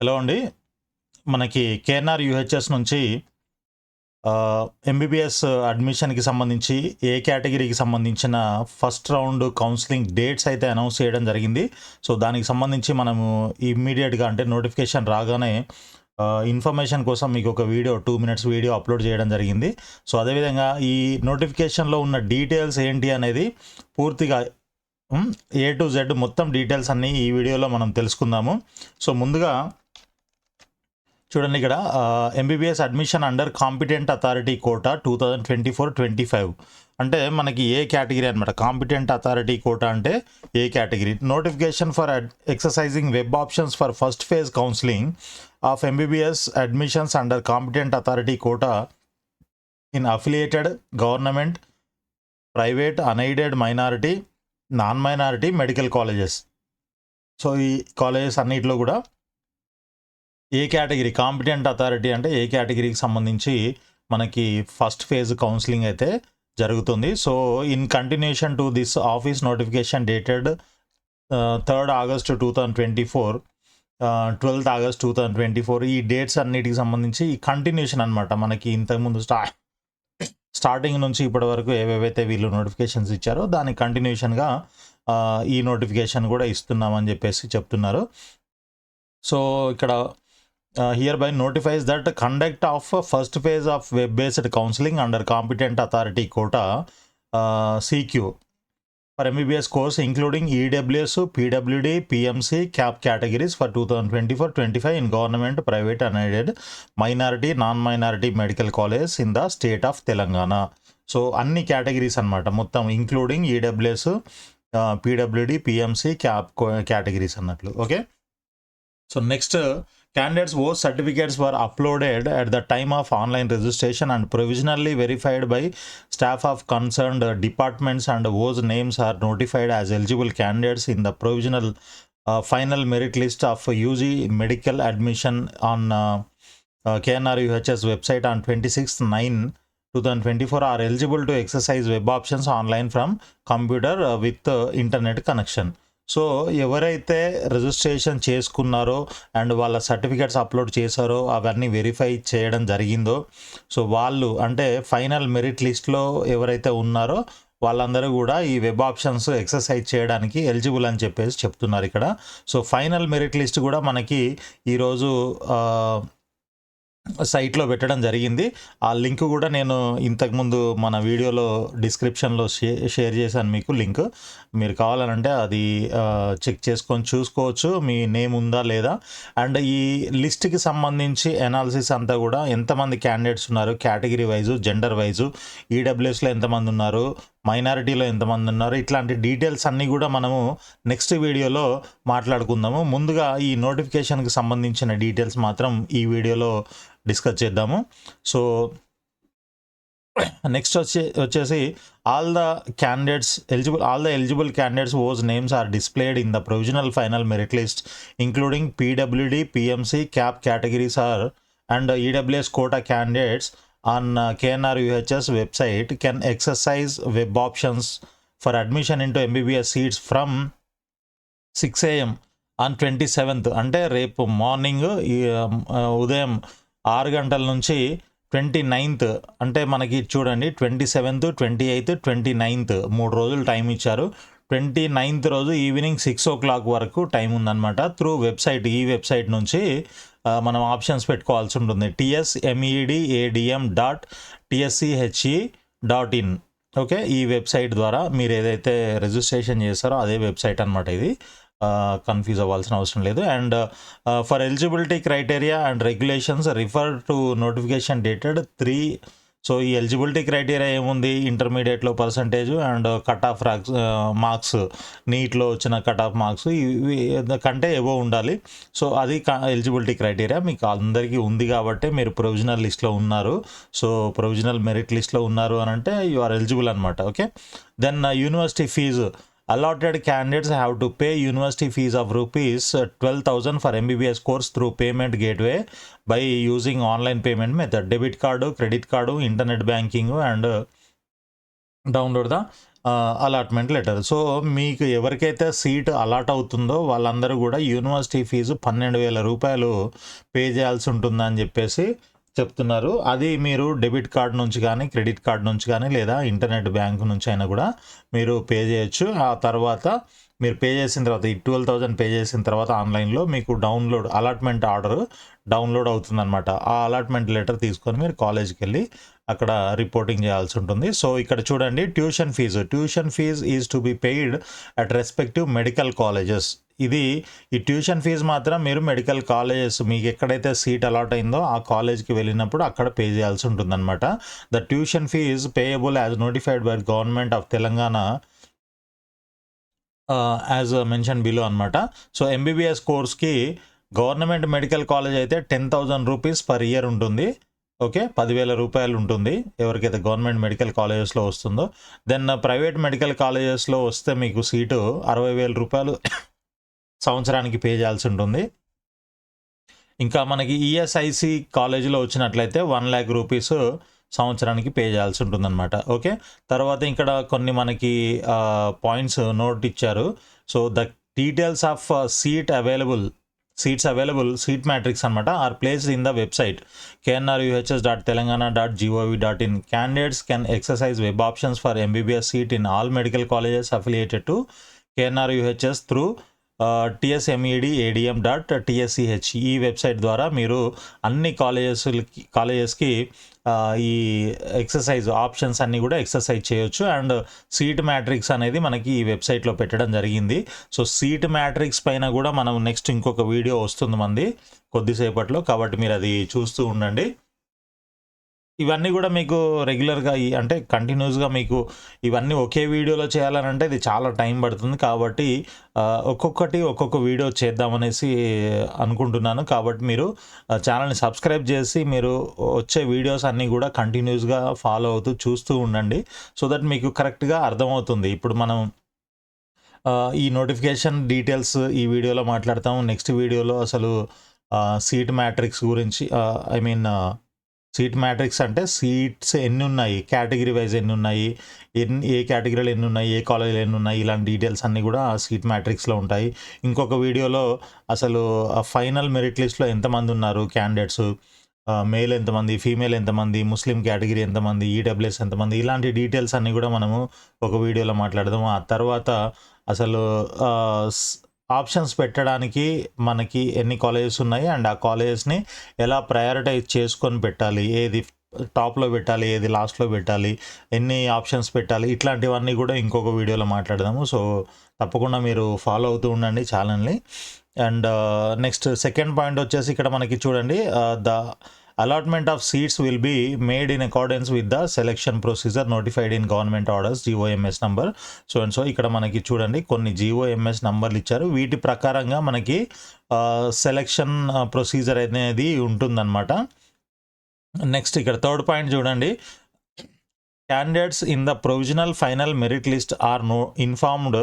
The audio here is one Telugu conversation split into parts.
హలో అండి. మనకి కేఎన్ఆర్ యూహెచ్ఎస్ నుంచి ఎంబీబీఎస్ అడ్మిషన్‌కి సంబంధించి ఏ కేటగిరీకి సంబంధించిన ఫస్ట్ రౌండ్ కౌన్సెలింగ్ డేట్స్ అయితే అనౌన్స్ చేయడం జరిగింది. సో, దానికి సంబంధించి మనము ఇమ్మీడియేట్‌గా అంటే నోటిఫికేషన్ రాగానే ఇన్ఫర్మేషన్ కోసం మీకు ఒక వీడియో 2 మినిట్స్ వీడియో అప్లోడ్ చేయడం జరిగింది. సో, అదేవిధంగా ఈ నోటిఫికేషన్‌లో ఉన్న డీటెయిల్స్ ఏంటి అనేది పూర్తిగా ఏ టు జెడ్ మొత్తం డీటెయిల్స్ అన్నీ ఈ వీడియోలో మనం తెలుసుకుందాము. సో, ముందుగా చూడండి ఇక్కడ MBBS admission under competent authority quota 2024-25 అంటే మనకి ఏ కేటగిరీ అనమాట. కాంపిటెంట్ అథారిటీ కోటా అంటే A category. Notification for exercising web options for first phase counselling of MBBS admissions under competent authority quota in affiliated government, private, unaided, minority, non minority medical colleges. So ఈ కాలేజెస్ అన్నిటిలో కూడా ఏ కేటగిరీ కాంపిటెంట్ అథారిటీ అంటే ఏ కేటగిరీకి సంబంధించి మనకి ఫస్ట్ ఫేజ్ కౌన్సిలింగ్ అయితే జరుగుతుంది. So in continuation to this office notification dated 3rd August 2024, 12th August 2024 ఈ డేట్స్ అన్నిటికి సంబంధించి ఈ కంటిన్యూషన్ అనమాట. మనకి ఇంతకుముందు స్టార్టింగ్ నుంచి ఇప్పటి వరకు ఏవేవైతే వీళ్ళు నోటిఫికేషన్స్ ఇచ్చారో దానికి కంటిన్యూషన్గా ఈ నోటిఫికేషన్ కూడా ఇస్తున్నామని చెప్పేసి చెప్తున్నారు. సో ఇక్కడ hereby notifies that conduct of first phase of web-based counseling under competent authority quota CQ for MBBS course including EWS, PWD, PMC, CAP categories for 2024-25 in government, private, unaided, minority, non-minority medical colleges in the state of Telangana. So అన్ని కేటగిరీస్ అనమాట మొత్తం including EWS, PWD, PMC, CAP categories అన్నట్లు. Okay. So next candidates whose certificates were uploaded at the time of online registration and provisionally verified by staff of concerned departments and whose names are notified as eligible candidates in the provisional final merit list of UG medical admission on KNR UHS website on 26/9/2024 are eligible to exercise web options online from computer with internet connection. So ఎవరైతే రిజిస్ట్రేషన్ చేసుకున్నారో అండ్ వాళ్ళ సర్టిఫికేట్స్ అప్లోడ్ చేశారో అవన్నీ వెరిఫై చేయడం జరిగిందో సో వాళ్ళు అంటే ఫైనల్ మెరిట్ లిస్ట్లో ఎవరైతే ఉన్నారో వాళ్ళందరూ కూడా ఈ వెబ్ ఆప్షన్స్ ఎక్సర్సైజ్ చేయడానికి ఎలిజిబుల్ అని చెప్పేసి చెప్తున్నారు ఇక్కడ. సో ఫైనల్ మెరిట్ లిస్ట్ కూడా మనకి ఈరోజు సైట్లో పెట్టడం జరిగింది. ఆ లింక్ కూడా నేను ఇంతకుముందు మన వీడియోలో డిస్క్రిప్షన్లో షేర్ చేశాను మీకు లింక్. మీరు కావాలనంటే అది చెక్ చేసుకొని చూసుకోవచ్చు మీ నేమ్ ఉందా లేదా. అండ్ ఈ లిస్ట్కి సంబంధించి ఎనాలిసిస్ అంతా కూడా ఎంతమంది క్యాండిడేట్స్ ఉన్నారు కేటగిరీ వైజు, జెండర్ వైజు, ఈడబ్ల్యూఎస్లో ఎంతమంది ఉన్నారు, మైనారిటీలో ఎంతమంది ఉన్నారు, ఇట్లాంటి డీటెయిల్స్ అన్నీ కూడా మనము నెక్స్ట్ వీడియోలో మాట్లాడుకుందాము. ముందుగా ఈ నోటిఫికేషన్కి సంబంధించిన డీటెయిల్స్ మాత్రం ఈ వీడియోలో డిస్కస్ చేద్దాము. సో నెక్స్ట్ వచ్చేసి all the eligible candidates whose names are displayed in the provisional final merit list including PWD, PMC, CAP categories are and EWS quota candidates on KNR UHS website can exercise web options for admission into MBBS seats from 6 AM on 27th అంటే రేపు మార్నింగ్ ఉదయం 6 గంటల నుంచి 29th అంటే మనకి చూడండి 27th, 28th, 29th 3 రోజులు టైం ఇచ్చారు. 29th రోజు ఈవినింగ్ 6 o'clock వరకు టైం ఉందన్నమాట. త్రూ వెబ్సైట్ ఈ వెబ్సైట్ నుంచి మనం ఆప్షన్స్ పెట్టుకోవాల్సి ఉంటుంది. tsmedam.tschhe.in okay. ఈ వెబ్సైట్ ద్వారా మీరు ఏదైతే రిజిస్ట్రేషన్ చేస్తారో అదే వెబ్సైట్ అనమాట ఇది. కన్ఫ్యూజ్ అవ్వాల్సిన అవసరం లేదు. And for eligibility criteria and regulations refer to notification dated 3. So ఈ ఎలిజిబిలిటీ క్రైటీరియా ఏముంది, ఇంటర్మీడియట్లో percentage and cut off marks, నీట్లో వచ్చిన కట్ ఆఫ్ మార్క్స్ ఇవి కంటే ఎబో ఉండాలి. సో అది ఎలిజిబిలిటీ క్రైటీరియా మీకు అందరికీ ఉంది కాబట్టి మీరు ప్రొవిజనల్ లిస్ట్లో ఉన్నారు. సో ప్రొవిజనల్ మెరిట్ లిస్ట్లో ఉన్నారు అని అంటే యు ఆర్ ఎలిజిబుల్ అనమాట. Okay. Then university fee allotted candidates have to pay university fees of rupees 12,000 for MBBS course through payment gateway by using online payment method, debit card, credit card, internet banking and download the allotment letter. So మీకు ఎవరికైతే సీట్ అలాట్ అవుతుందో వాళ్ళందరూ కూడా యూనివర్సిటీ ఫీజు 12,000 రూపాయలు పే చేయాల్సి ఉంటుందని చెప్పేసి చెప్తున్నారు. అది మీరు డెబిట్ కార్డ్ నుంచి కానీ, క్రెడిట్ కార్డ్ నుంచి కానీ, లేదా ఇంటర్నెట్ బ్యాంక్ నుంచి అయినా కూడా మీరు పే చేయొచ్చు. ఆ తర్వాత మీరు పే చేసిన తర్వాత ఈ 12,000 పే చేసిన తర్వాత ఆన్లైన్లో మీకు అలాట్మెంట్ ఆర్డర్ డౌన్లోడ్ అవుతుందన్నమాట. ఆ అలాట్మెంట్ లెటర్ తీసుకొని మీరు కాలేజ్కి వెళ్ళి అక్కడ రిపోర్టింగ్ చేయాల్సి ఉంటుంది. సో ఇక్కడ చూడండి, tuition fee is to be paid at respective medical colleges. ఈ ట్యూషన్ ఫీజు మాత్రం మీరు మెడికల్ కాలేజెస్ మీకు ఎక్కడైతే సీట్ అలాట్ అయిందో ఆ కాలేజ్కి వెళ్ళినప్పుడు అక్కడ పే చేయాల్సి ఉంటుందన్నమాట. The tuition fee payable as notified by government of Telangana as mention below అనమాట. సో ఎంబీబీఎస్ కోర్స్కి గవర్నమెంట్ మెడికల్ కాలేజ్ అయితే 10,000 రూపీస్ పర్ ఇయర్ ఉంటుంది. ఓకే, 10,000 రూపాయలు ఉంటుంది ఎవరికైతే గవర్నమెంట్ మెడికల్ కాలేజెస్లో వస్తుందో. దెన్ ప్రైవేట్ మెడికల్ కాలేజెస్లో వస్తే మీకు సీటు 60,000 రూపాయలు సంవత్సరానికి పే చేయాల్సి ఉంటుంది. ఇంకా మనకి ఈఎస్ఐసి కాలేజీలో వచ్చినట్లయితే 1,00,000 రూపీస్ సంవత్సరానికి పే చేయాల్సి ఉంటుందన్నమాట. ఓకే, తర్వాత ఇక్కడ కొన్ని మనకి పాయింట్స్ నోట్ ఇచ్చారు. So the details of seats available seat matrix అనమాట are placed in the website knruhs.telangana.gov.in. Candidates can exercise web options for MBBS seat in all medical colleges affiliated to KNRUHS through tsmed.adm.tsch. ఈ వెబ్సైట్ ద్వారా మీరు అన్ని కాలేజెస్కి ఈ ఎక్సర్సైజ్ ఆప్షన్స్ అన్నీ కూడా ఎక్సర్సైజ్ చేయొచ్చు. అండ్ సీట్ మ్యాట్రిక్స్ అనేది మనకి ఈ వెబ్సైట్లో పెట్టడం జరిగింది. సో సీట్ మ్యాట్రిక్స్ పైన కూడా మనం నెక్స్ట్ ఇంకొక వీడియో వస్తుంది మంది కొద్దిసేపట్లో, కాబట్టి మీరు అది చూస్తూ ఉండండి. ఇవన్నీ కూడా మీకు రెగ్యులర్గా అంటే కంటిన్యూస్గా మీకు ఇవన్నీ ఒకే వీడియోలో చేయాలనంటే ఇది చాలా టైం పడుతుంది. కాబట్టి ఒక్కొక్క వీడియో చేద్దామనేసి అనుకుంటున్నాను. కాబట్టి మీరు ఛానల్ని సబ్స్క్రైబ్ చేసి మీరు వచ్చే వీడియోస్ అన్నీ కూడా కంటిన్యూస్గా ఫాలో అవుతూ చూస్తూ ఉండండి. సో దట్ మీకు కరెక్ట్గా అర్థమవుతుంది. ఇప్పుడు మనం ఈ నోటిఫికేషన్ డీటెయిల్స్ ఈ వీడియోలో మాట్లాడతాము. నెక్స్ట్ వీడియోలో అసలు సీట్ మ్యాట్రిక్స్ గురించి సీట్ మ్యాట్రిక్స్ అంటే సీట్స్ ఎన్ని ఉన్నాయి, కేటగిరీ వైజ్ ఎన్ని ఉన్నాయి, ఏ కేటగిరీలో ఎన్ని ఉన్నాయి, ఏ కాలేజీలో ఎన్ని ఉన్నాయి, ఇలాంటి డీటెయిల్స్ అన్నీ కూడా సీట్ మ్యాట్రిక్స్లో ఉంటాయి. ఇంకొక వీడియోలో అసలు ఫైనల్ మెరిట్ లిస్ట్లో ఎంతమంది ఉన్నారు క్యాండిడేట్స్, మేల్ ఎంతమంది, ఫీమేల్ ఎంతమంది, ముస్లిం కేటగిరీ ఎంతమంది, ఈడబ్ల్యూఎస్ ఎంతమంది, ఇలాంటి డీటెయిల్స్ అన్నీ కూడా మనము ఒక వీడియోలో మాట్లాడదాము. ఆ తర్వాత అసలు ఆప్షన్స్ పెట్టడానికి మనకి ఎన్ని కాలేజెస్ ఉన్నాయి అండ్ ఆ కాలేజెస్ని ఎలా ప్రయారిటైజ్ చేసుకొని పెట్టాలి, ఏది టాప్లో పెట్టాలి, ఏది లాస్ట్లో పెట్టాలి, ఎన్ని ఆప్షన్స్ పెట్టాలి, ఇట్లాంటివన్నీ కూడా ఇంకొక వీడియోలో మాట్లాడదాము. సో తప్పకుండా మీరు ఫాలో అవుతూ ఉండండి ఛానల్ని. అండ్ నెక్స్ట్ సెకండ్ పాయింట్ వచ్చేసి ఇక్కడ మనకి చూడండి, the allotment of seats will be made in accordance with the selection procedure notified in government orders GOMS number. So ఇక్కడ మనకి చూడండి కొన్ని GOMS నంబర్లు ఇచ్చారు. వీటి ప్రకారంగా మనకి సెలెక్షన్ ప్రొసీజర్ అనేది ఉంటుందన్నమాట. నెక్స్ట్ ఇక్కడ థర్డ్ పాయింట్ చూడండి, candidates in the provisional final merit list are informed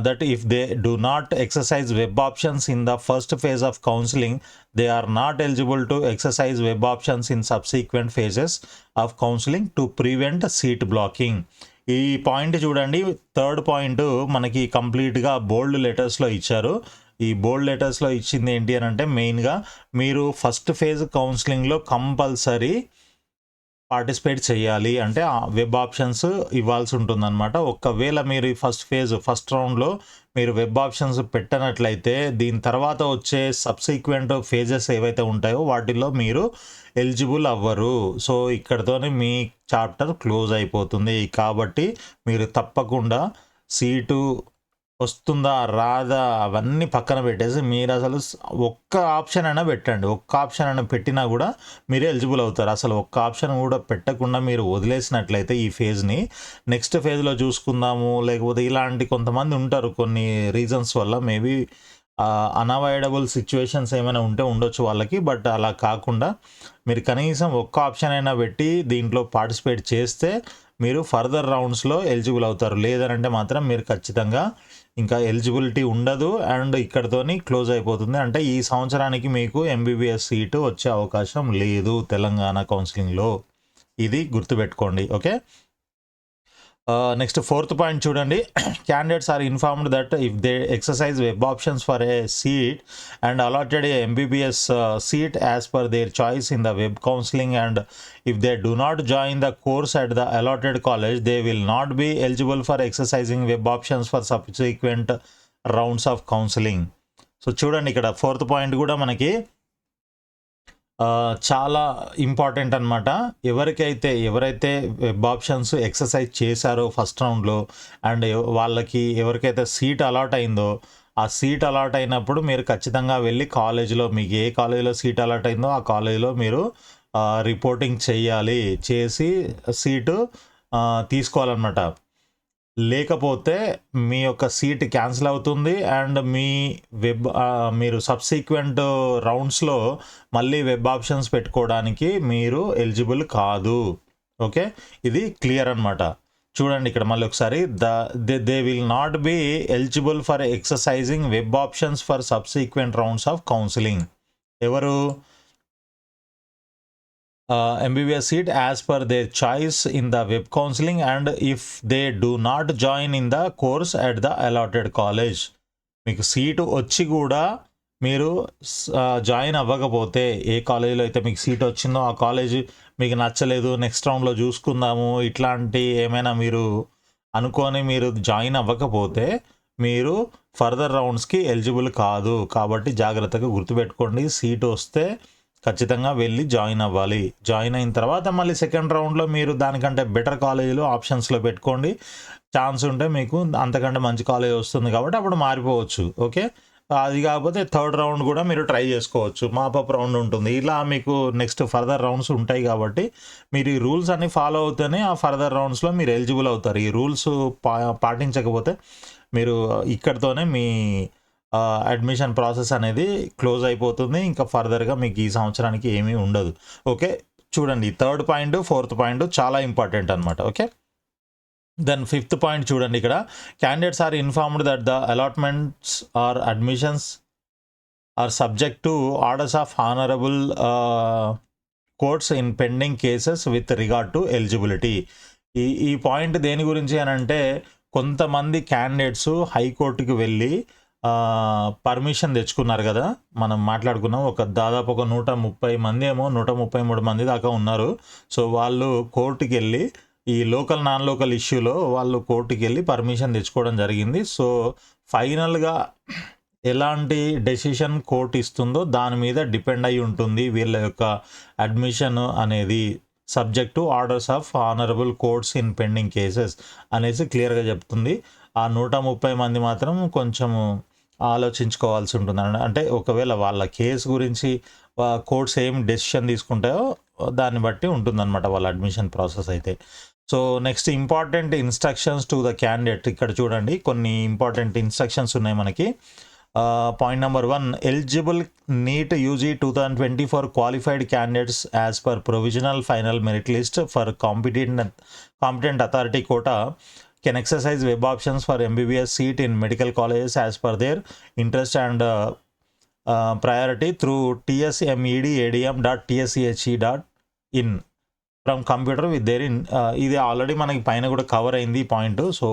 that if they do not exercise web options in the first phase of counseling, they are not eligible to exercise web options in subsequent phases of counseling to prevent seat blocking. ఈ పాయింట్ చూడండి, థర్డ్ పాయింట్ మనకి కంప్లీట్గా బోల్డ్ లెటర్స్లో ఇచ్చారు. ఈ బోల్డ్ లెటర్స్లో ఇచ్చింది ఏంటి అని అంటే, మెయిన్గా మీరు ఫస్ట్ ఫేజ్ కౌన్సిలింగ్లో కంపల్సరీ పార్టిసిపేట్ చేయాలి అంటే వెబ్ ఆప్షన్స్ ఇవ్వాల్సి ఉంటుందన్నమాట. ఒకవేళ మీరు ఈ ఫస్ట్ రౌండ్లో మీరు వెబ్ ఆప్షన్స్ పెట్టనట్లయితే దీని తర్వాత వచ్చే సబ్సిక్వెంట్ ఫేజెస్ ఏవైతే ఉంటాయో వాటిల్లో మీరు ఎలిజిబుల్ అవ్వరు. సో ఇక్కడతోనే మీ చాప్టర్ క్లోజ్ అయిపోతుంది. కాబట్టి మీరు తప్పకుండా సీటు వస్తుందా రాదా అవన్నీ పక్కన పెట్టేసి మీరు అసలు ఒక్క ఆప్షన్ అయినా పెట్టండి. ఒక్క ఆప్షన్ అయినా పెట్టినా కూడా మీరు ఎలిజిబుల్ అవుతారు. అసలు ఒక్క ఆప్షన్ కూడా పెట్టకుండా మీరు వదిలేసినట్లయితే ఈ ఫేజ్ని నెక్స్ట్ ఫేజ్లో చూసుకుందాము, లేకపోతే ఇలాంటి కొంతమంది ఉంటారు కొన్ని రీజన్స్ వల్ల, మేబీ అన్అవాయిడబుల్ సిచ్యువేషన్స్ ఏమైనా ఉంటే ఉండొచ్చు వాళ్ళకి. బట్ అలా కాకుండా మీరు కనీసం ఒక్క ఆప్షన్ అయినా పెట్టి దీంట్లో పార్టిసిపేట్ చేస్తే మీరు ఫర్దర్ రౌండ్స్లో ఎలిజిబుల్ అవుతారు. లేదనంటే మాత్రం మీరు ఖచ్చితంగా ఇంకా ఎలిజిబిలిటీ ఉండదు అండ్ ఇక్కడతోని క్లోజ్ అయిపోతుంది. అంటే ఈ సంవత్సరానికి మీకు MBBS సీటు వచ్చే అవకాశం లేదు తెలంగాణ కౌన్సిలింగ్లో. ఇది గుర్తుపెట్టుకోండి. ఓకే, నెక్స్ట్ ఫోర్త్ పాయింట్ చూడండి. Candidates are informed that if they exercise web options for a seat and allotted a MBBS seat as per their choice in the web counselling and if they do not join the course at the allotted college, they will not be eligible for exercising web options for subsequent rounds of counseling. So చూడండి, ఇక్కడ ఫోర్త్ పాయింట్ కూడా మనకి చాలా ఇంపార్టెంట్ అనమాట. ఎవరైతే వెబ్ ఆప్షన్స్ ఎక్సర్సైజ్ చేశారో ఫస్ట్ రౌండ్లో అండ్ వాళ్ళకి ఎవరికైతే సీట్ అలాట్ అయిందో, ఆ సీట్ అలాట్ అయినప్పుడు మీరు ఖచ్చితంగా వెళ్ళి కాలేజీలో, మీకు ఏ కాలేజీలో సీట్ అలాట్ అయిందో ఆ కాలేజీలో మీరు రిపోర్టింగ్ చేసి సీటు తీసుకోవాలన్నమాట. లేకపోతే మీ యొక్క సీట్ క్యాన్సిల్ అవుతుంది అండ్ మీరు సబ్సీక్వెంట్ రౌండ్స్లో మళ్ళీ వెబ్ ఆప్షన్స్ పెట్టుకోవడానికి మీరు ఎలిజిబుల్ కాదు. ఓకే, ఇది క్లియర్ అనమాట. చూడండి ఇక్కడ మళ్ళీ ఒకసారి, they will not be eligible for exercising web options for subsequent rounds of counselling. ఎవరు? MBBS seat as per their choice in the web counseling and if they do not join in the course at the allotted college. మీకు సీటు వచ్చి కూడా మీరు జాయిన్ అవ్వకపోతే, ఏ కాలేజీలో అయితే మీకు సీట్ వచ్చిందో ఆ కాలేజ్ మీకు నచ్చలేదు, నెక్స్ట్ రౌండ్లో చూసుకుందాము, ఇట్లాంటి ఏమైనా మీరు అనుకొని మీరు జాయిన్ అవ్వకపోతే మీరు ఫర్దర్ రౌండ్స్కి ఎలిజిబుల్ కాదు. కాబట్టి జాగ్రత్తగా గుర్తుపెట్టుకోండి, సీటు వస్తే ఖచ్చితంగా వెళ్ళి జాయిన్ అవ్వాలి. జాయిన్ అయిన తర్వాత మళ్ళీ సెకండ్ రౌండ్లో మీరు దానికంటే బెటర్ కాలేజీలో ఆప్షన్స్లో పెట్టుకోండి. ఛాన్స్ ఉంటే మీకు అంతకంటే మంచి కాలేజ్ వస్తుంది కాబట్టి అప్పుడు మారిపోవచ్చు. ఓకే, అది కాకపోతే థర్డ్ రౌండ్ కూడా మీరు ట్రై చేసుకోవచ్చు, మాపప్ రౌండ్ ఉంటుంది. ఇలా మీకు నెక్స్ట్ ఫర్దర్ రౌండ్స్ ఉంటాయి కాబట్టి మీరు ఈ రూల్స్ అన్ని ఫాలో అవుతేనే ఆ ఫర్దర్ రౌండ్స్లో మీరు ఎలిజిబుల్ అవుతారు. ఈ రూల్స్ పాటించకపోతే మీరు ఇక్కడితోనే మీ అడ్మిషన్ ప్రాసెస్ అనేది క్లోజ్ అయిపోతుంది. ఇంకా ఫర్దర్గా మీకు ఈ సంవత్సరానికి ఏమీ ఉండదు. ఓకే, చూడండి, థర్డ్ పాయింట్ ఫోర్త్ పాయింట్ చాలా ఇంపార్టెంట్ అనమాట. ఓకే, దెన్ ఫిఫ్త్ పాయింట్ చూడండి, ఇక్కడ candidates are informed that the allotments or admissions are subject to orders of honourable courts in pending cases with regard to eligibility. ఈ పాయింట్ దేని గురించి అని అంటే, కొంతమంది క్యాండిడేట్స్ హైకోర్టుకి వెళ్ళి పర్మిషన్ తెచ్చుకున్నారు కదా, మనం మాట్లాడుకున్నాం. దాదాపు ఒక 130 మంది ఏమో 133 మంది దాకా ఉన్నారు. సో వాళ్ళు కోర్టుకి వెళ్ళి ఈ లోకల్ నాన్ లోకల్ ఇష్యూలో వాళ్ళు కోర్టుకి వెళ్ళి పర్మిషన్ తెచ్చుకోవడం జరిగింది. సో ఫైనల్గా ఎలాంటి డెసిషన్ కోర్టు ఇస్తుందో దాని మీద డిపెండ్ అయి ఉంటుంది వీళ్ళ యొక్క అడ్మిషన్ అనేది. Subject to orders of honourable courts in pending cases అనేసి క్లియర్గా చెప్తుంది. ఆ 130 మంది మాత్రం కొంచెము ఆలోచించుకోవాల్సి ఉంటుంది. అంటే ఒకవేళ వాళ్ళ కేసు గురించి కోర్ట్స్ ఏం డెసిషన్ తీసుకుంటాయో దాన్ని బట్టి ఉంటుందన్నమాట వాళ్ళ అడ్మిషన్ ప్రాసెస్ అయితే. So next important instructions to the candidate. ఇక్కడ చూడండి, కొన్ని ఇంపార్టెంట్ ఇన్స్ట్రక్షన్స్ ఉన్నాయి మనకి. Point number 1, eligible NEET UG 2024 qualified candidates as per provisional final merit list for competent authority quota can exercise web options for MBBS seat in medical colleges as per their interest and priority through tsmedadm.tsch.in from computer with their ఇది ఆల్రెడీ మనకి పైన కూడా కవర్ అయింది ఈ పాయింట్. సో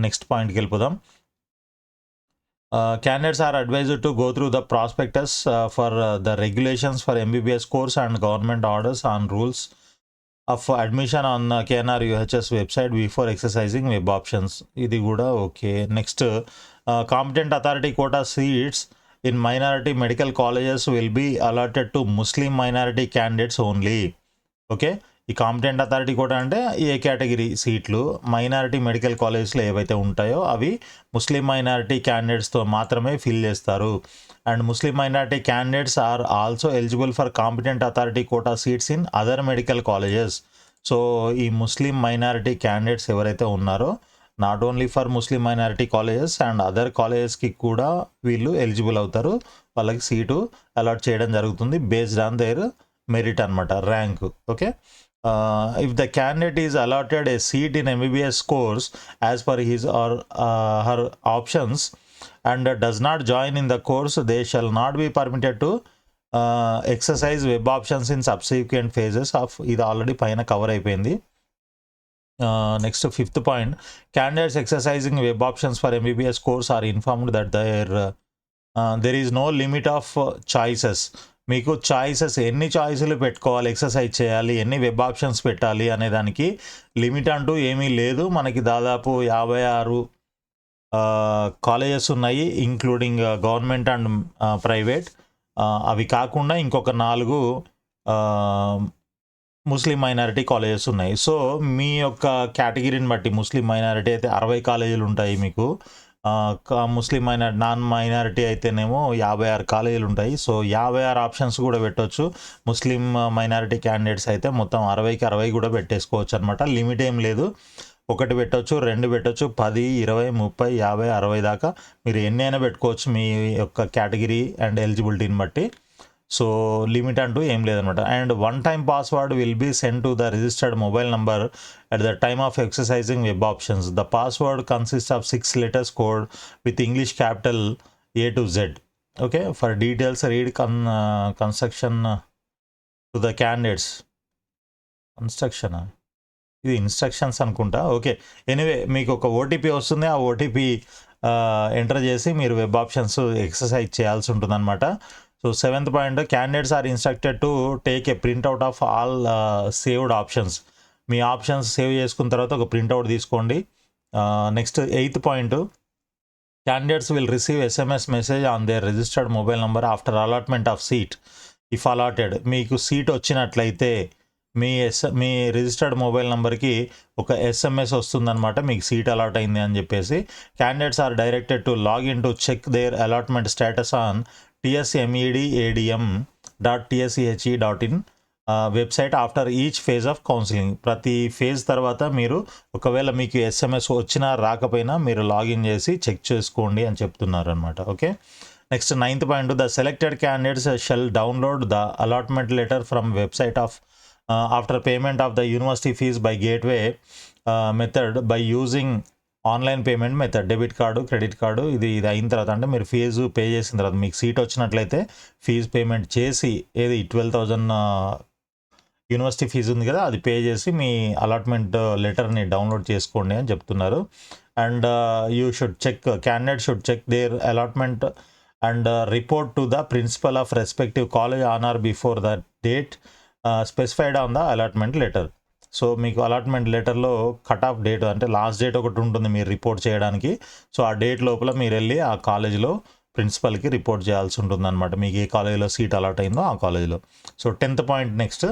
నెక్స్ట్ పాయింట్కి వెళ్ళిపోదాం. Candidates are advised to go through the prospectus for the regulations for MBBS course and government orders on rules of admission on KNR UHS website before exercising web options. ఇది కూడా okay. Next competent authority quota seats in minority medical colleges will be allotted to Muslim minority candidates only. Okay, ఈ కాంపిటెంట్ అథారిటీ కోటా అంటే ఏ కేటగిరీ సీట్లు మైనారిటీ మెడికల్ కాలేజెస్లో ఏవైతే ఉంటాయో అవి ముస్లిం మైనారిటీ క్యాండిడేట్స్తో మాత్రమే ఫిల్ చేస్తారు. And Muslim minority candidates are also eligible for competent authority quota seats in other medical colleges. So ఈ ముస్లిం మైనారిటీ క్యాండిడేట్స్ ఎవరైతే ఉన్నారో not only for Muslim minority colleges and other కాలేజెస్కి కూడా వీళ్ళు ఎలిజిబుల్ అవుతారు. వాళ్ళకి సీటు అలాట్ చేయడం జరుగుతుంది బేస్డ్ ఆన్ దేర్ మెరిట్ అనమాట, rank. Okay, if the candidate is allotted a seat in MBBS course as per his or her options and does not join in the course, they shall not be permitted to exercise web options in subsequent phases of. ఇది ఆల్రెడీ పైన కవర్ అయిపోయింది. Next fifth point, candidates exercising web options for MBBS course are informed that there is no limit of choices. మీకు చాయిసెస్ ఎన్ని చాయిస్లు పెట్టుకోవాలి, ఎక్సర్సైజ్ చేయాలి, ఎన్ని వెబ్ ఆప్షన్స్ పెట్టాలి అనే దానికి లిమిట్ అంటూ ఏమీ లేదు. మనకి దాదాపు 56 కాలేజెస్ ఉన్నాయి, ఇంక్లూడింగ్ గవర్నమెంట్ అండ్ ప్రైవేట్. అవి కాకుండా ఇంకొక 4 ముస్లిం మైనారిటీ కాలేజెస్ ఉన్నాయి. సో మీ యొక్క కేటగిరీని బట్టి ముస్లిం మైనారిటీ అయితే 60 కాలేజీలు ఉంటాయి మీకు. ముస్లిం నాన్ మైనారిటీ అయితేనేమో 56 కాలేజీలు ఉంటాయి. సో 56 ఆప్షన్స్ కూడా పెట్టవచ్చు. ముస్లిం మైనారిటీ క్యాండిడేట్స్ అయితే మొత్తం 60కి 60 కూడా పెట్టేసుకోవచ్చు అనమాట. లిమిట్ ఏం లేదు. 1 పెట్టవచ్చు, 2 పెట్టవచ్చు, 10, 20, 30, 50, 60 దాకా మీరు ఎన్ని అయినా పెట్టుకోవచ్చు మీ యొక్క కేటగిరీ అండ్ ఎలిజిబిలిటీని బట్టి. సో లిమిట్ అంటూ ఏం లేదనమాట. And one time password will be send to the registered mobile number at the time of exercising web options. The password consists of 6 letters code with English capital A to Z. Okay, for details read construction to the candidates. Construction ఇది ఇన్స్ట్రక్షన్స్ అనుకుంటా. ఓకే, ఎనీవే మీకు ఒక ఓటీపీ వస్తుంది. ఆ ఓటీపీ ఎంటర్ చేసి మీరు వెబ్ ఆప్షన్స్ ఎక్సర్సైజ్ చేయాల్సి ఉంటుందన్నమాట. So 7th point, candidates are instructed to take a printout of all saved options. మీ ఆప్షన్స్ సేవ్ చేసుకున్న తర్వాత ఒక ప్రింట్అవుట్ తీసుకోండి. Next 8th point, candidates will receive SMS message on their registered mobile number after allotment of seat if allotted. మీకు సీట్ వచ్చినట్లయితే మీ రిజిస్టర్డ్ మొబైల్ నెంబర్కి ఒక SMS వస్తుందన్నమాట, మీకు సీట్ అలాట్ అయింది అని చెప్పేసి. Candidates are directed to login to check their allotment status on tsmedadm.tschehe.in website after each phase of counselling. ప్రతి ఫేజ్ తర్వాత మీరు ఒకవేళ మీకు SMS వచ్చినా రాకపోయినా మీరు లాగిన్ చేసి చెక్ చేసుకోండి అని చెప్తున్నారు అనమాట. Okay, next 9th point, the selected candidates shall download the allotment letter from website of after payment of the university fee by gateway method by using online payment method, debit card, credit card. ఇది అయిన తర్వాత అంటే మీరు ఫీజు పే చేసిన తర్వాత మీకు సీట్ వచ్చినట్లయితే ఫీజు పేమెంట్ చేసి, ఏది 12,000 యూనివర్సిటీ ఫీజు ఉంది కదా, అది పే చేసి మీ అలాట్మెంట్ లెటర్ని డౌన్లోడ్ చేసుకోండి అని చెప్తున్నారు. And you should check, candidate should check their allotment and report to the principal of respective college on or before the date specified on the allotment letter. So మీకు అలాట్మెంట్ లెటర్లో కట్ ఆఫ్ డేట్ అంటే లాస్ట్ డేట్ ఒకటి ఉంటుంది మీరు రిపోర్ట్ చేయడానికి. సో ఆ డేట్ లోపల మీరు వెళ్ళి ఆ కాలేజీలో ప్రిన్సిపల్కి రిపోర్ట్ చేయాల్సి ఉంటుంది అనమాట, మీకు ఏ కాలేజీలో సీట్ అలాట్ అయిందో ఆ కాలేజీలో. So 10th point next,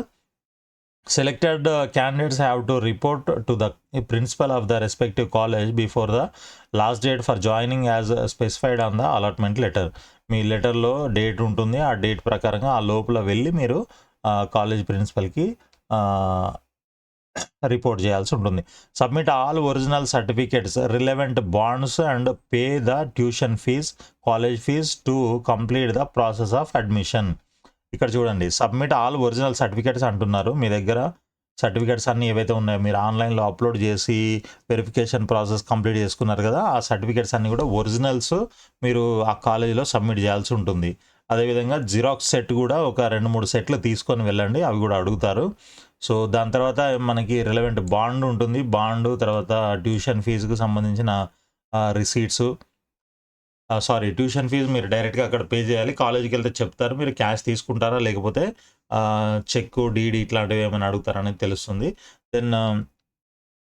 selected candidates have to report to the principal of the respective college before the last date for joining as specified on the allotment letter. మీ లెటర్లో డేట్ ఉంటుంది, ఆ డేట్ ప్రకారంగా ఆ లోపల వెళ్ళి మీరు కాలేజ్ ప్రిన్సిపల్కి రిపోర్ట్ చేయాల్సి ఉంటుంది. Submit all original certificates, relevant bonds and pay the tuition fee, college fee to complete the process of admission. ఇక్కడ చూడండి, సబ్మిట్ ఆల్ ఒరిజినల్ సర్టిఫికేట్స్ అంటున్నారు. మీ దగ్గర సర్టిఫికేట్స్ అన్నీ ఏవైతే ఉన్నాయో మీరు ఆన్లైన్లో అప్లోడ్ చేసి వెరిఫికేషన్ ప్రాసెస్ కంప్లీట్ చేసుకున్నారు కదా, ఆ సర్టిఫికేట్స్ అన్నీ కూడా ఒరిజినల్స్ మీరు ఆ కాలేజీలో సబ్మిట్ చేయాల్సి ఉంటుంది. అదేవిధంగా జిరాక్స్ సెట్ కూడా ఒక 2-3 సెట్లు తీసుకొని వెళ్ళండి, అవి కూడా అడుగుతారు. సో దాని తర్వాత మనకి రిలవెంట్ బాండ్ ఉంటుంది, బాండు తర్వాత ట్యూషన్ ఫీజుకు సంబంధించిన రిసీట్స్, ట్యూషన్ ఫీజు మీరు డైరెక్ట్గా అక్కడ పే చేయాలి. కాలేజీకి వెళ్తే చెప్తారు మీరు క్యాష్ తీసుకుంటారా లేకపోతే చెక్, డీడీ ఇట్లాంటివి ఏమైనా అడుగుతారనేది తెలుస్తుంది. దెన్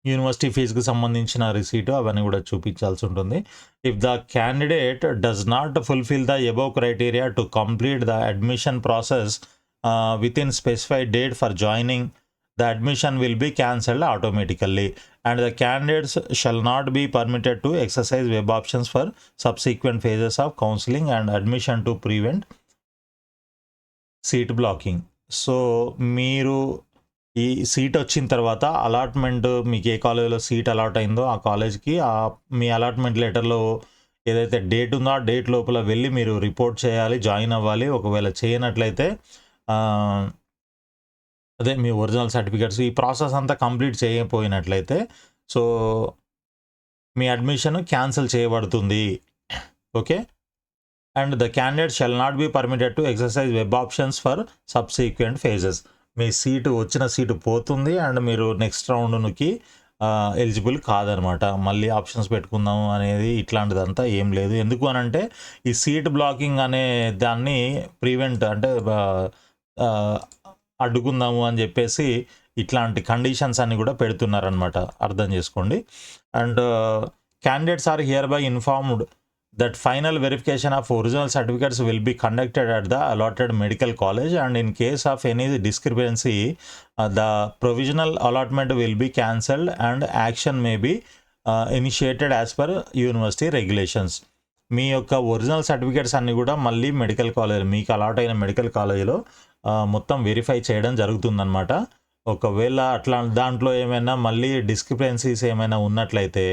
యూనివర్సిటీ ఫీజుకి సంబంధించిన రిసీటు అవన్నీ కూడా చూపించాల్సి ఉంటుంది. If the candidate does not fulfil the above criteria to complete the admission process with in specified date for joining, the admission will be cancelled automatically and the candidates shall not be permitted to exercise web options for subsequent phases of counseling and admission to prevent seat blocking. So మీరు ఈ సీట్ వచ్చిన తర్వాత అలాట్మెంట్, మీకు ఏ కాలేజీలో సీట్ అలాట్ అయిందో ఆ కాలేజ్కి మీ అలాట్మెంట్ లెటర్లో ఏదైతే డేట్ ఉందో ఆ డేట్ లోపల వెళ్ళి మీరు రిపోర్ట్ చేయాలి, జాయిన్ అవ్వాలి. ఒకవేళ చేయనట్లయితే అదే మీ ఒరిజినల్ సర్టిఫికేట్స్ ఈ ప్రాసెస్ అంతా కంప్లీట్ చేయకపోయినట్లయితే సో మీ అడ్మిషన్ క్యాన్సిల్ చేయబడుతుంది. Okay, and the candidate shall not be permitted to exercise web options for subsequent phases. Me seat వచ్చిన సీటు పోతుంది అండ్ మీరు నెక్స్ట్ రౌండ్కి ఎలిజిబుల్ కాదనమాట. మళ్ళీ ఆప్షన్స్ పెట్టుకుందాము అనేది ఇట్లాంటిదంతా ఏం లేదు. ఎందుకు అనంటే ఈ సీట్ బ్లాకింగ్ అనే దాన్ని ప్రివెంట్ అంటే ఆహ్, అడ్డుకుందాము అని చెప్పేసి ఇట్లాంటి కండిషన్స్ అన్ని కూడా పెడుతున్నారనమాట. అర్థం చేసుకోండి. And candidates are hereby informed that final verification of original certificates will be conducted at the allotted medical college, and in case of any discrepancy the provisional allotment will be cancelled and action may be initiated as per university regulations. మీ యొక్క ఒరిజినల్ సర్టిఫికేట్స్ అన్నీ కూడా మళ్ళీ మెడికల్ కాలేజ్ మీకు అలాట్ అయిన మెడికల్ కాలేజీలో మొత్తం వెరిఫై చేయడం జరుగుతుందన్నమాట. ఒకవేళ అట్లా దాంట్లో ఏమైనా మళ్ళీ డిస్క్రిపెన్సీస్ ఏమైనా ఉన్నట్లయితే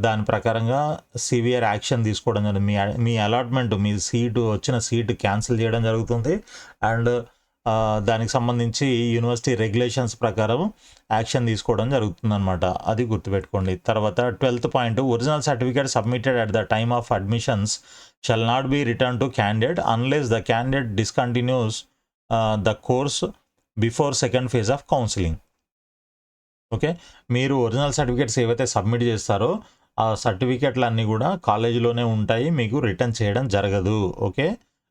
దాని ప్రకారంగా సివియర్ యాక్షన్ తీసుకోవడం జరుగుతుంది. మీ అలాట్మెంట్ మీ వచ్చిన సీటు క్యాన్సిల్ చేయడం జరుగుతుంది. అండ్ దానికి సంబంధించి యూనివర్సిటీ రెగ్యులేషన్స్ ప్రకారం యాక్షన్ తీసుకోవడం జరుగుతుందన్నమాట. అది గుర్తుపెట్టుకోండి. తర్వాత 12th point, original certificate submitted at the time of admissions shall not B return to candidate unless the candidate discontinuous the course before second phase of counselling. Okay, మీరు ఒరిజినల్ సర్టిఫికేట్స్ ఏవైతే సబ్మిట్ చేస్తారో ఆ సర్టిఫికేట్లు అన్నీ కూడా కాలేజీలోనే ఉంటాయి, మీకు రిటర్న్ చేయడం జరగదు. Okay,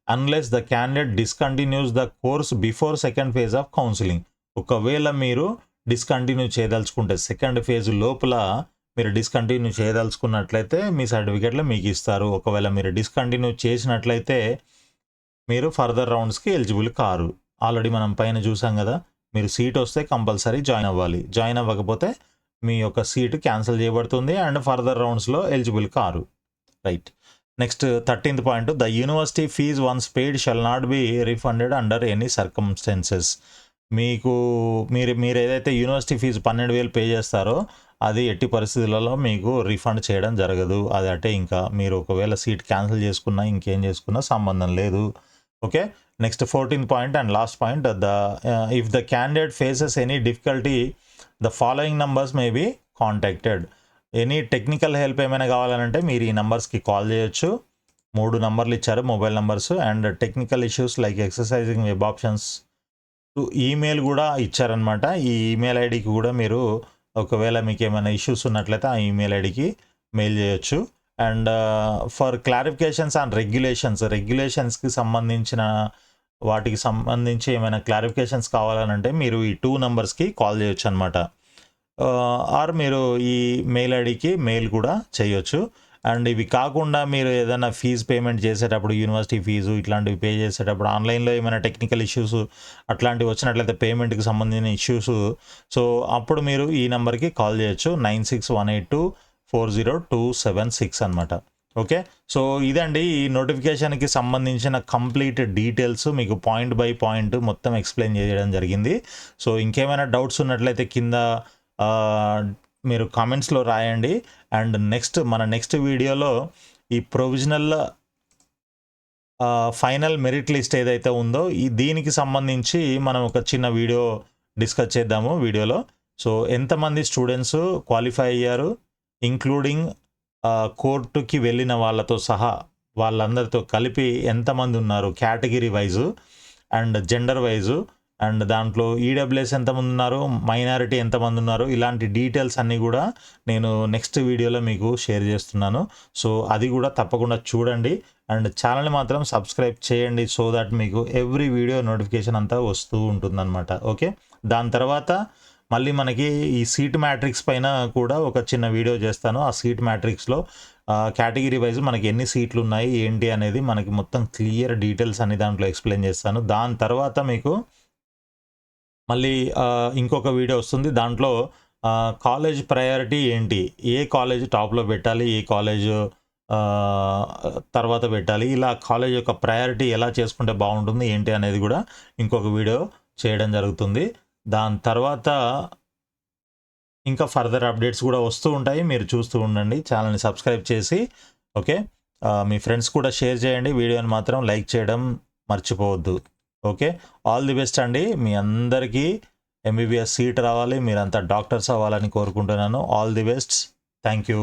unless the candidate discontinuous the course before second phase of counselling. ఒకవేళ మీరు డిస్కంటిన్యూ చేయదలుచుకుంటే సెకండ్ ఫేజ్ లోపల మీరు డిస్కంటిన్యూ చేయదలుచుకున్నట్లయితే మీ సర్టిఫికేట్లు మీకు ఇస్తారు. ఒకవేళ మీరు డిస్కంటిన్యూ చేసినట్లయితే మీరు ఫర్దర్ రౌండ్స్కి ఎలిజిబుల్ కారు. ఆల్రెడీ మనం పైన చూసాం కదా, మీరు సీట్ వస్తే కంపల్సరీ జాయిన్ అవ్వాలి. జాయిన్ అవ్వకపోతే మీ యొక్క సీటు క్యాన్సిల్ చేయబడుతుంది అండ్ ఫర్దర్ రౌండ్స్లో ఎలిజిబుల్ కారు. Right. Next 13th point, the university fee once paid shall not be refunded under any circumstances. మీరు ఏదైతే యూనివర్సిటీ ఫీజు 12,000 పే చేస్తారో అది ఎట్టి పరిస్థితులలో మీకు రిఫండ్ చేయడం జరగదు. అది అంటే ఇంకా మీరు ఒకవేళ సీట్ క్యాన్సిల్ చేసుకున్నా ఇంకేం చేసుకున్నా సంబంధం లేదు. Okay, next 14th point and last point, if the candidate faces any difficulty the following numbers may be contacted. Any technical help ఏమైనా కావాలంటే మీరు ఈ నెంబర్స్కి కాల్ చేయొచ్చు. 3 నంబర్లు ఇచ్చారు, mobile numbers. And technical issues like exercising web options, email కూడా ఇచ్చారనమాట. ఈ ఈమెయిల్ ఐడికి కూడా మీరు ఒకవేళ మీకు ఏమైనా ఇష్యూస్ ఉన్నట్లయితే ఆ ఈమెయిల్ ఐడికి మెయిల్ చేయొచ్చు. అండ్ ఫర్ క్లారిఫికేషన్స్ అండ్ రెగ్యులేషన్స్కి సంబంధించిన వాటికి సంబంధించి ఏమైనా క్లారిఫికేషన్స్ కావాలనంటే మీరు ఈ 2 నంబర్స్కి కాల్ చేయొచ్చు అనమాట. ఆర్ మీరు ఈ మెయిల్ ఐడికి మెయిల్ కూడా చేయొచ్చు. అండ్ ఇవి కాకుండా మీరు ఏదైనా ఫీజు పేమెంట్ చేసేటప్పుడు యూనివర్సిటీ ఫీజు ఇట్లాంటివి పే చేసేటప్పుడు ఆన్లైన్లో ఏమైనా టెక్నికల్ ఇష్యూస్ అట్లాంటివి వచ్చినట్లయితే పేమెంట్కి సంబంధించిన ఇష్యూస్, సో అప్పుడు మీరు ఈ నెంబర్కి కాల్ చేయొచ్చు. 9618240276 అనమాట. ఓకే, సో ఇదండి ఈ నోటిఫికేషన్కి సంబంధించిన కంప్లీట్ డీటెయిల్స్ మీకు పాయింట్ బై పాయింట్ మొత్తం ఎక్స్ప్లెయిన్ చేయడం జరిగింది. సో ఇంకేమైనా డౌట్స్ ఉన్నట్లయితే కింద మీరు కామెంట్స్లో రాయండి. అండ్ మన నెక్స్ట్ వీడియోలో ఈ ప్రొవిజనల్ ఫైనల్ మెరిట్ లిస్ట్ ఏదైతే ఉందో దీనికి సంబంధించి మనం ఒక చిన్న వీడియో డిస్కస్ చేద్దాము వీడియోలో. సో ఎంతమంది స్టూడెంట్స్ క్వాలిఫై అయ్యారు, ఇంక్లూడింగ్ కోర్టుకి వెళ్ళిన వాళ్ళతో సహా వాళ్ళందరితో కలిపి ఎంతమంది ఉన్నారు category wise and gender wise, and దాంట్లో ఈడబ్ల్యూఎస్ ఎంతమంది ఉన్నారు, మైనారిటీ ఎంతమంది ఉన్నారు, ఇలాంటి డీటెయిల్స్ అన్నీ కూడా నేను నెక్స్ట్ వీడియోలో మీకు షేర్ చేస్తున్నాను. సో అది కూడా తప్పకుండా చూడండి అండ్ ఛానల్ని మాత్రం సబ్స్క్రైబ్ చేయండి సో దట్ మీకు ఎవ్రీ వీడియో నోటిఫికేషన్ అంతా వస్తూ ఉంటుందన్నమాట. ఓకే, దాని తర్వాత మళ్ళీ మనకి ఈ సీట్ మ్యాట్రిక్స్ పైన కూడా ఒక చిన్న వీడియో చేస్తాను. ఆ సీట్ మ్యాట్రిక్స్లో కేటగిరీ వైజ్ మనకి ఎన్ని సీట్లు ఉన్నాయి ఏంటి అనేది మనకి మొత్తం క్లియర్ డీటెయిల్స్ అన్ని దాంట్లో ఎక్స్ప్లెయిన్ చేస్తాను. దాని తర్వాత మీకు మళ్ళీ ఇంకొక వీడియో వస్తుంది. దాంట్లో కాలేజ్ ప్రయారిటీ ఏంటి, ఏ కాలేజ్ టాప్లో పెట్టాలి, ఏ కాలేజ్ తర్వాత పెట్టాలి, ఇలా కాలేజ్ యొక్క ప్రయారిటీ ఎలా చేసుకుంటే బాగుంటుంది ఏంటి అనేది కూడా ఇంకొక వీడియో చేయడం జరుగుతుంది. దాని తర్వాత ఇంకా ఫర్దర్ అప్డేట్స్ కూడా వస్తూ ఉంటాయి, మీరు చూస్తూ ఉండండి. ఛానల్ని సబ్స్క్రైబ్ చేసి ఓకే మీ ఫ్రెండ్స్ కూడా షేర్ చేయండి. వీడియోని మాత్రం లైక్ చేయడం మర్చిపోవద్దు. ఓకే, ఆల్ ది బెస్ట్ అండి. మీ అందరికీ ఎంబీబీఎస్ సీట్ రావాలి, మీరంతా డాక్టర్స్ అవ్వాలని కోరుకుంటున్నాను. All the best. Thank you.